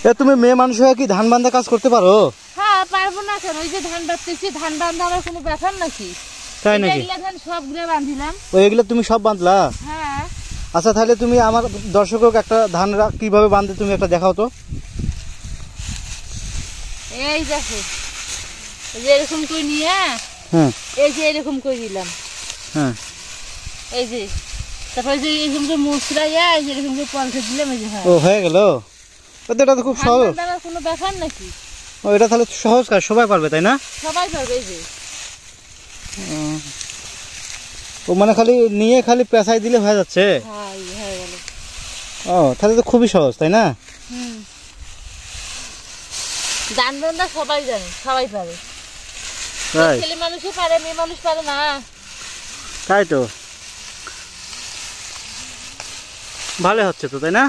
এ তুমি মেয়ে মানুষ হয়ে কি ধান বান্ধা কাজ করতে পারো? হ্যাঁ পারবো না কেন, ওই যে ধান বাঁধতেছি, ধান বান্ধা আমার কোনো ব্যাপার নাকি? তাই নাকি? এগুলা ধান সবগুলো বাঁধিলাম। এগুলো তুমি সব বাঁধলা? হ্যাঁ। আচ্ছা তাহলে তুমি আমার দর্শকক একটা ধান কিভাবে বাঁধতে তুমি একটা দেখাও তো। এই দেখো, এই যে এরকম করে নিয়ে, হ্যাঁ এই যে এরকম করে দিলাম, হ্যাঁ এই যে তারপরে যে এরকম করে মুছড়াইয়া এই যে এরকম করে পলকে দিলাম, এই যে ও হয়ে গেল। এটা তো খুব সহজ, কোনো ব্যাপার নাকি? ও এটা তাহলে সহজ কাজ, সবাই পারবে তাই না? সবাই পারবে। এই যে ও মানে খালি নিয়ে খালি পেঁচাই দিলে হয়ে যাচ্ছে? হ্যাঁ হয়ে গেল। ও তাহলে তো খুবই সহজ তাই না? ধান বান্ধা সবাই জানে, সবাই পারে, ছেলে মানুষই পারে, মেয়ে মানুষ পারে না। তাই তো, ভালো হচ্ছে তো তাই না?